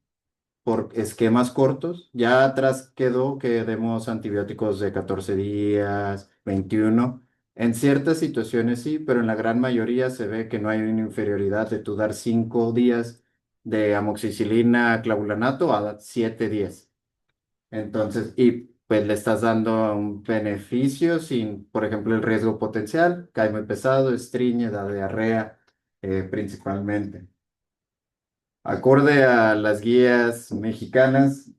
por esquemas cortos. Ya atrás quedó que demos antibióticos de 14 días, 21. En ciertas situaciones sí, pero en la gran mayoría se ve que no hay una inferioridad de tú dar 5 días de amoxicilina, clavulanato a 7 días. Entonces, y pues le estás dando un beneficio sin, por ejemplo, el riesgo potencial, cae muy pesado, estriñe, da diarrea, principalmente. Acorde a las guías mexicanas,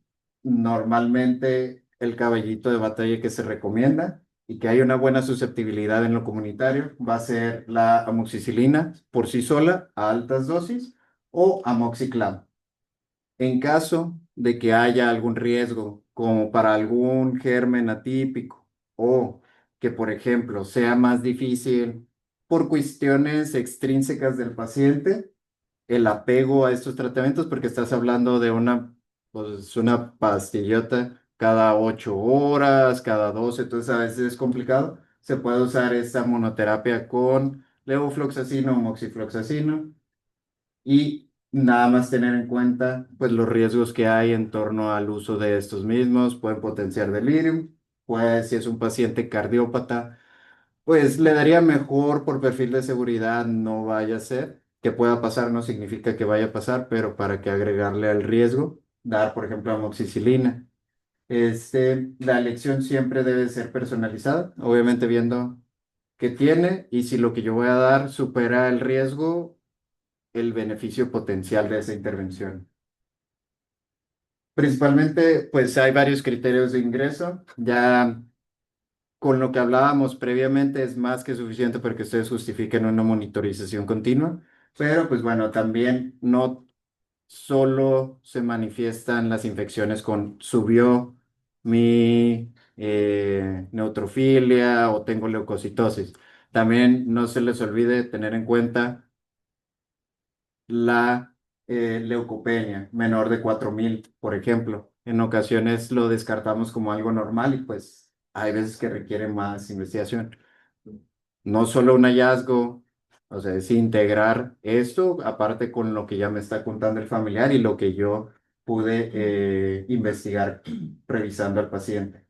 normalmente el caballito de batalla que se recomienda y que hay una buena susceptibilidad en lo comunitario va a ser la amoxicilina por sí sola a altas dosis o amoxiclav. En caso de que haya algún riesgo, como para algún germen atípico o que, por ejemplo, sea más difícil por cuestiones extrínsecas del paciente, el apego a estos tratamientos, porque estás hablando de pues, una pastillota cada 8 horas, cada 12, entonces a veces es complicado. Se puede usar esta monoterapia con levofloxacino o moxifloxacino y nada más tener en cuenta pues los riesgos que hay en torno al uso de estos mismos. Pueden potenciar delirium, pues si es un paciente cardiópata pues le daría mejor por perfil de seguridad, no vaya a ser. Que pueda pasar no significa que vaya a pasar, pero para que agregarle al riesgo, dar, por ejemplo, amoxicilina. La elección siempre debe ser personalizada, obviamente viendo qué tiene y si lo que yo voy a dar supera el riesgo, el beneficio potencial de esa intervención. Principalmente, pues hay varios criterios de ingreso. Ya con lo que hablábamos previamente es más que suficiente para que ustedes justifiquen una monitorización continua, pero pues bueno, también no solo se manifiestan las infecciones con subió mi neutrofilia o tengo leucocitosis. También no se les olvide tener en cuenta la leucopenia menor de 4.000, por ejemplo. En ocasiones lo descartamos como algo normal y pues hay veces que requiere más investigación. No solo un hallazgo, o sea, es integrar esto, aparte con lo que ya me está contando el familiar y lo que yo pude investigar revisando al paciente.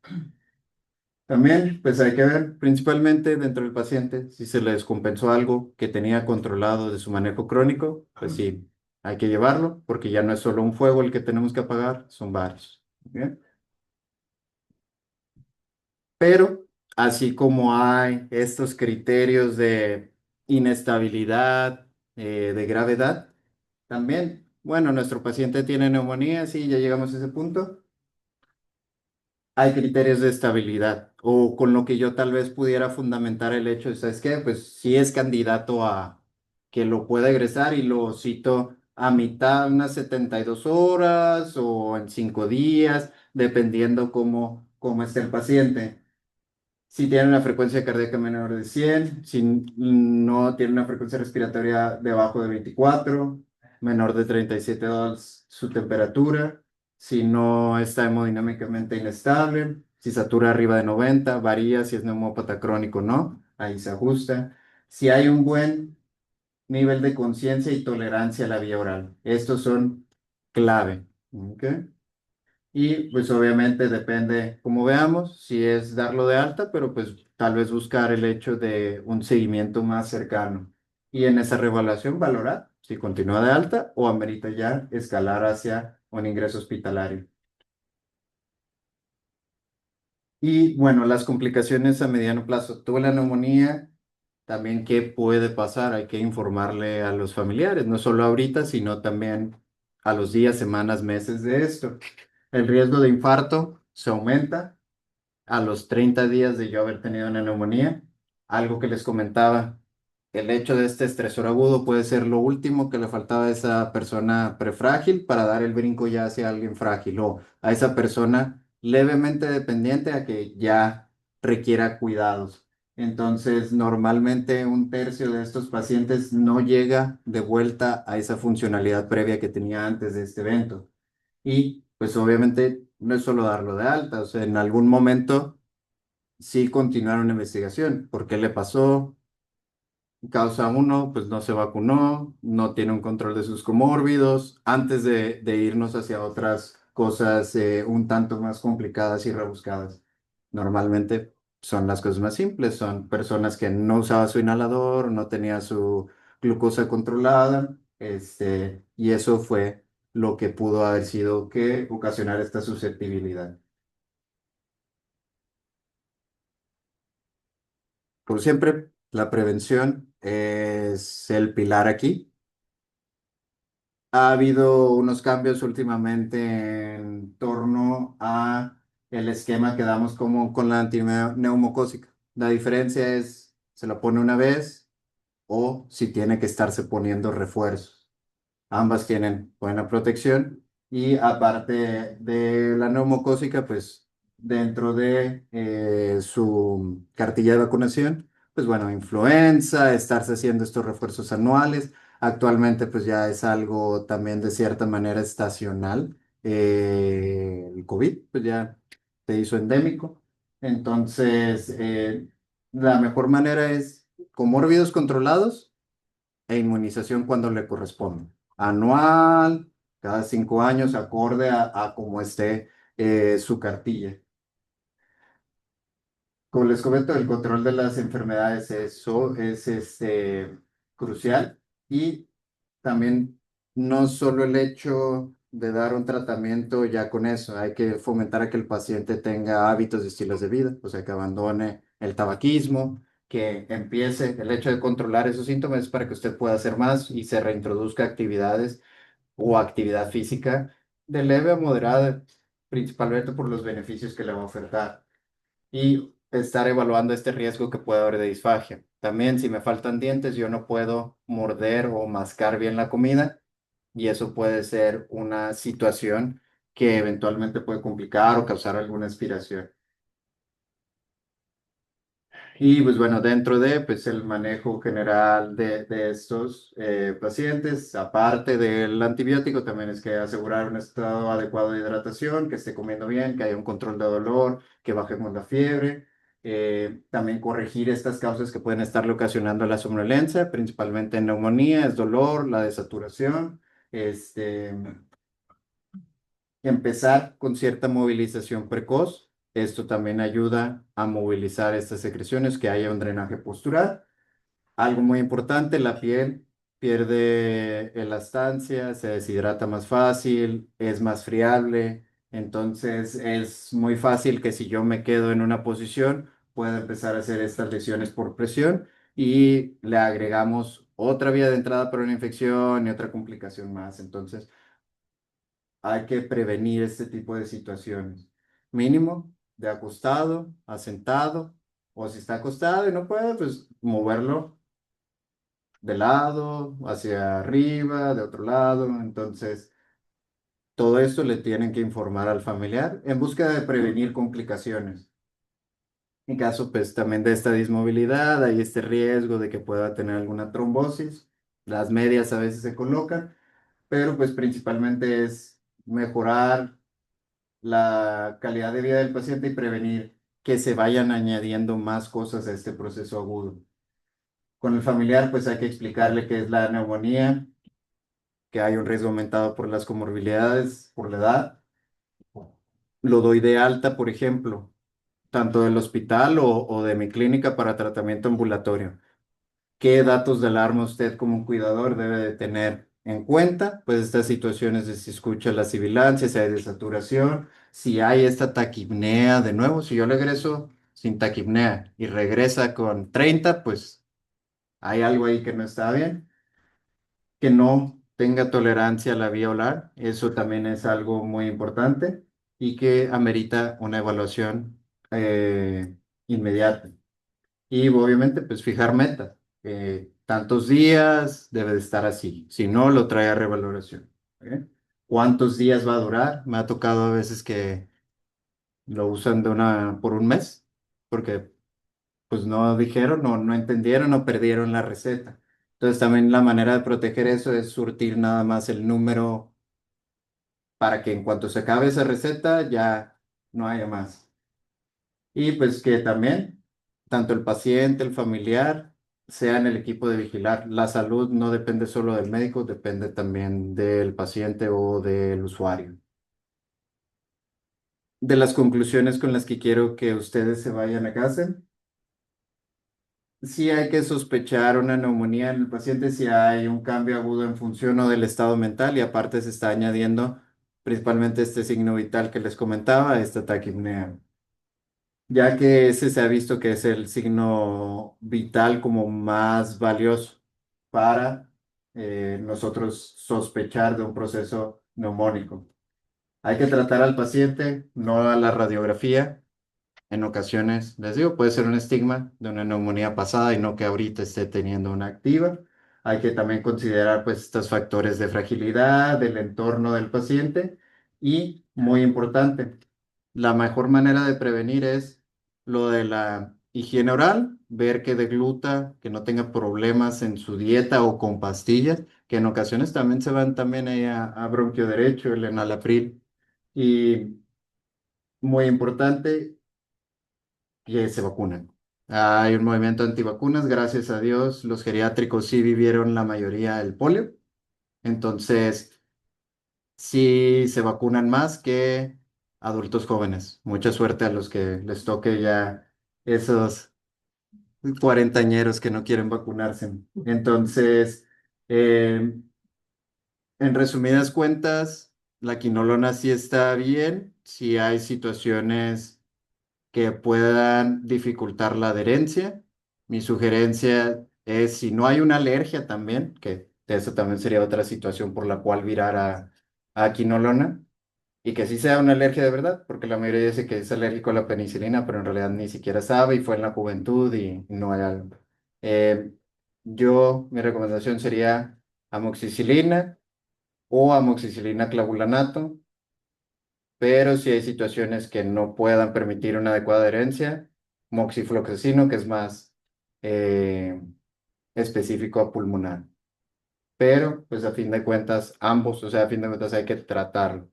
También, pues hay que ver principalmente dentro del paciente si se le descompensó algo que tenía controlado de su manejo crónico, pues sí, hay que llevarlo porque ya no es solo un fuego el que tenemos que apagar, son varios. ¿Bien? Pero así como hay estos criterios de inestabilidad, de gravedad, también, bueno, nuestro paciente tiene neumonía, sí, ya llegamos a ese punto. Hay criterios de estabilidad o con lo que yo tal vez pudiera fundamentar el hecho de, ¿sabes qué? Pues sí es candidato a que lo pueda egresar y lo cito a mitad, unas 72 horas o en 5 días, dependiendo cómo esté el paciente. Si tiene una frecuencia cardíaca menor de 100, si no tiene una frecuencia respiratoria debajo de 24, menor de 37 dólares su temperatura, si no está hemodinámicamente inestable, si satura arriba de 90, varía si es neumópata crónico o no, ahí se ajusta. Si hay un buen nivel de conciencia y tolerancia a la vía oral, estos son clave. ¿Ok? Y pues obviamente depende, como veamos, si es darlo de alta, pero pues tal vez buscar el hecho de un seguimiento más cercano. Y en esa revaluación valorar si continúa de alta o amerita ya escalar hacia un ingreso hospitalario. Y bueno, las complicaciones a mediano plazo. Tuve la neumonía, también qué puede pasar, hay que informarle a los familiares, no solo ahorita, sino también a los días, semanas, meses de esto. El riesgo de infarto se aumenta a los 30 días de yo haber tenido una neumonía. Algo que les comentaba, el hecho de este estresor agudo puede ser lo último que le faltaba a esa persona prefrágil para dar el brinco ya hacia alguien frágil o a esa persona levemente dependiente a que ya requiera cuidados. Entonces, normalmente un tercio de estos pacientes no llega de vuelta a esa funcionalidad previa que tenía antes de este evento. Y pues obviamente no es solo darlo de alta, o sea, en algún momento sí continuar una investigación. ¿Por qué le pasó? Causa uno, pues no se vacunó, no tiene un control de sus comórbidos, antes de irnos hacia otras cosas un tanto más complicadas y rebuscadas. Normalmente son las cosas más simples, son personas que no usaba su inhalador, no tenía su glucosa controlada, y eso fue lo que pudo haber sido que ocasionar esta susceptibilidad. Como siempre, la prevención es el pilar aquí. Ha habido unos cambios últimamente en torno a el esquema que damos como con la antineumocócica. La diferencia es, se lo pone una vez o si tiene que estarse poniendo refuerzos. Ambas tienen buena protección y aparte de la neumocócica, pues dentro de su cartilla de vacunación, pues bueno, influenza, estarse haciendo estos refuerzos anuales. Actualmente pues ya es algo también de cierta manera estacional. El COVID pues ya se hizo endémico. Entonces, la mejor manera es comórbidos controlados e inmunización cuando le corresponde. Anual, cada 5 años, acorde a cómo esté su cartilla. Como les comento, el control de las enfermedades, eso es crucial. Y también no solo el hecho de dar un tratamiento ya con eso, hay que fomentar a que el paciente tenga hábitos y estilos de vida, o sea, que abandone el tabaquismo, que empiece el hecho de controlar esos síntomas para que usted pueda hacer más y se reintroduzca actividades o actividad física de leve a moderada, principalmente por los beneficios que le va a ofertar y estar evaluando este riesgo que puede haber de disfagia. También, si me faltan dientes, yo no puedo morder o mascar bien la comida y eso puede ser una situación que eventualmente puede complicar o causar alguna aspiración. Y pues bueno, dentro de pues, el manejo general de estos pacientes, aparte del antibiótico, también es que asegurar un estado adecuado de hidratación, que esté comiendo bien, que haya un control de dolor, que bajemos la fiebre. También corregir estas causas que pueden estarle ocasionando la somnolencia, principalmente neumonía, es dolor, la desaturación. Este, empezar con cierta movilización precoz. Esto también ayuda a movilizar estas secreciones, que haya un drenaje postural. Algo muy importante, la piel pierde elastancia, se deshidrata más fácil, es más friable. Entonces es muy fácil que si yo me quedo en una posición, pueda empezar a hacer estas lesiones por presión y le agregamos otra vía de entrada para una infección y otra complicación más. Entonces, hay que prevenir este tipo de situaciones. Mínimo, de acostado a sentado, o si está acostado y no puede, pues moverlo de lado, hacia arriba, de otro lado. Entonces, todo esto le tienen que informar al familiar en búsqueda de prevenir complicaciones. En caso, pues también de esta dismovilidad, hay este riesgo de que pueda tener alguna trombosis. Las medias a veces se colocan, pero pues principalmente es mejorar la calidad de vida del paciente y prevenir que se vayan añadiendo más cosas a este proceso agudo. Con el familiar, pues hay que explicarle qué es la neumonía, que hay un riesgo aumentado por las comorbilidades, por la edad. Lo doy de alta, por ejemplo, tanto del hospital o de mi clínica para tratamiento ambulatorio. ¿Qué datos de alarma usted como cuidador debe de tener en cuenta? Pues estas situaciones de si escucha la sibilancia, si hay desaturación, si hay esta taquipnea de nuevo, si yo le egreso sin taquipnea y regresa con 30, pues hay algo ahí que no está bien. Que no tenga tolerancia a la vía oral, eso también es algo muy importante y que amerita una evaluación inmediata. Y obviamente, pues fijar metas. Tantos días debe de estar así. Si no, lo trae a revaloración. ¿Ok? ¿Cuántos días va a durar? Me ha tocado a veces que lo usan por un mes, porque pues no dijeron, no entendieron o perdieron la receta. Entonces también la manera de proteger eso es surtir nada más el número para que en cuanto se acabe esa receta ya no haya más. Y pues que también tanto el paciente, el familiar, sean el equipo de vigilar. La salud no depende solo del médico, depende también del paciente o del usuario. De las conclusiones con las que quiero que ustedes se vayan a casa, sí hay que sospechar una neumonía en el paciente si hay un cambio agudo en función o del estado mental y aparte se está añadiendo principalmente este signo vital que les comentaba, esta taquipnea. ya que ese se ha visto que es el signo vital como más valioso para nosotros sospechar de un proceso neumónico. Hay que tratar al paciente, no a la radiografía. En ocasiones, les digo, puede ser un estigma de una neumonía pasada y no que ahorita esté teniendo una activa. Hay que también considerar pues estos factores de fragilidad del entorno del paciente y, muy importante, la mejor manera de prevenir es lo de la higiene oral, ver que degluta, que no tenga problemas en su dieta o con pastillas, que en ocasiones también se van también ahí a bronquio derecho, el enalapril. Y muy importante, que se vacunan. Hay un movimiento antivacunas, gracias a Dios, los geriátricos sí vivieron la mayoría el polio, entonces sí se vacunan más que adultos jóvenes. Mucha suerte a los que les toque ya esos cuarentañeros que no quieren vacunarse. Entonces, eh, en resumidas cuentas, la quinolona sí está bien, si hay situaciones que puedan dificultar la adherencia. Mi sugerencia es, si no hay una alergia también, que eso también sería otra situación por la cual virar a quinolona, y que sí sea una alergia de verdad, porque la mayoría dice que es alérgico a la penicilina, pero en realidad ni siquiera sabe y fue en la juventud y no hay algo. Eh, mi recomendación sería amoxicilina o amoxicilina clavulanato, pero si hay situaciones que no puedan permitir una adecuada adherencia, moxifloxacino, que es más eh, específico a pulmonar. Pero, pues a fin de cuentas, ambos, o sea, a fin de cuentas hay que tratarlo.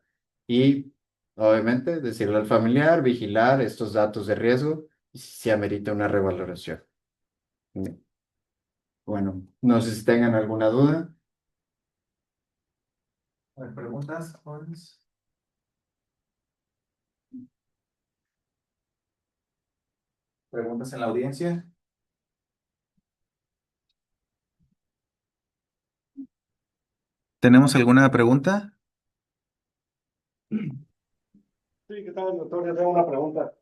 Y, obviamente, decirle al familiar, vigilar estos datos de riesgo y si amerita una revaloración. Bueno, no sé si tengan alguna duda. A ver, ¿preguntas, jóvenes? ¿Preguntas en la audiencia? ¿Tenemos alguna pregunta? Sí, ¿qué tal, doctor? Yo tengo una pregunta.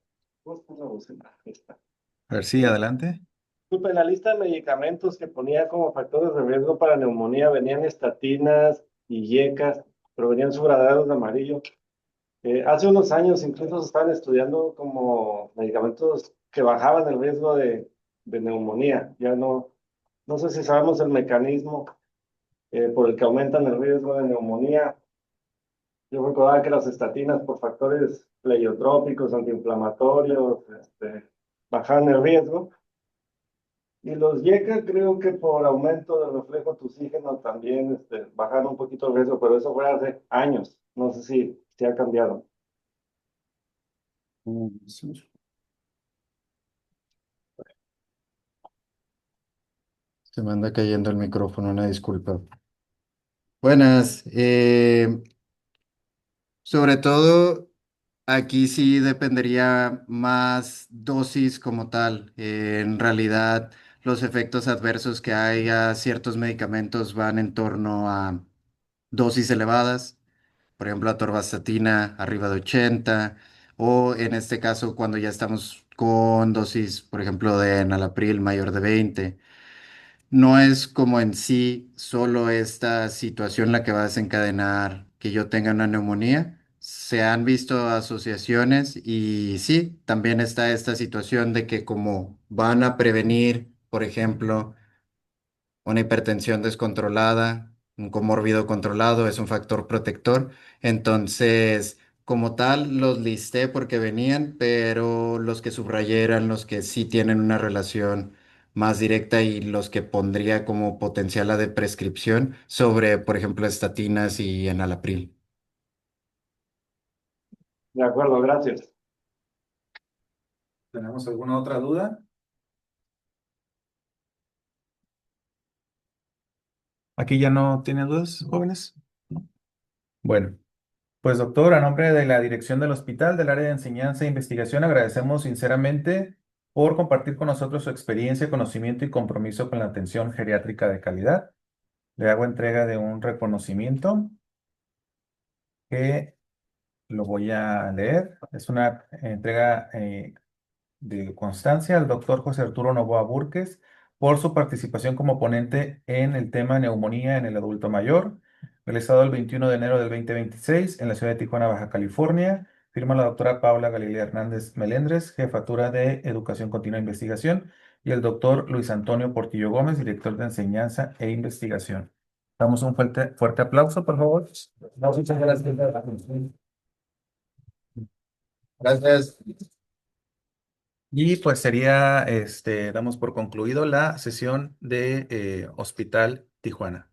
A ver, sí, adelante. Disculpe, en la lista de medicamentos que ponía como factores de riesgo para neumonía venían estatinas y yecas, pero venían subradados de amarillo. Hace unos años incluso se estaban estudiando como medicamentos que bajaban el riesgo de neumonía. Ya no, no sé si sabemos el mecanismo por el que aumentan el riesgo de neumonía. Yo recordaba que las estatinas por factores pleiotrópicos, antiinflamatorios, bajan el riesgo. Y los YECA creo que por aumento del reflejo tusígeno también bajaron un poquito el riesgo, pero eso fue hace años. No sé si ha cambiado. Sí. Se me anda cayendo el micrófono, una disculpa. Buenas. Sobre todo, aquí sí dependería más dosis como tal. En realidad, los efectos adversos que hay a ciertos medicamentos van en torno a dosis elevadas. Por ejemplo, atorvastatina arriba de 80, o en este caso, cuando ya estamos con dosis, por ejemplo, de enalapril mayor de 20. No es como en sí solo esta situación la que va a desencadenar que yo tenga una neumonía. Se han visto asociaciones y sí, también está esta situación de que como van a prevenir, por ejemplo, una hipertensión descontrolada, un comórbido controlado es un factor protector. Entonces, como tal, los listé porque venían, pero los que subrayé eran los que sí tienen una relación más directa y los que pondría como potencial a de prescripción sobre, por ejemplo, estatinas y enalapril. De acuerdo, gracias. ¿Tenemos alguna otra duda? ¿Aquí ya no tiene dudas, jóvenes? ¿No? Bueno, pues doctor, a nombre de la dirección del hospital, del área de enseñanza e investigación, agradecemos sinceramente por compartir con nosotros su experiencia, conocimiento y compromiso con la atención geriátrica de calidad. Le hago entrega de un reconocimiento que lo voy a leer. Es una entrega de constancia al doctor José Arturo Novoa Burques por su participación como ponente en el tema neumonía en el adulto mayor, realizado el 21 de enero del 2026 en la ciudad de Tijuana, Baja California. Firma la doctora Paula Galilea Hernández Melendres, jefatura de Educación Continua e Investigación, y el doctor Luis Antonio Portillo Gómez, director de Enseñanza e Investigación. Damos un fuerte, fuerte aplauso, por favor. No, muchas gracias. Gracias. Y pues sería, damos por concluido la sesión de Hospital Tijuana.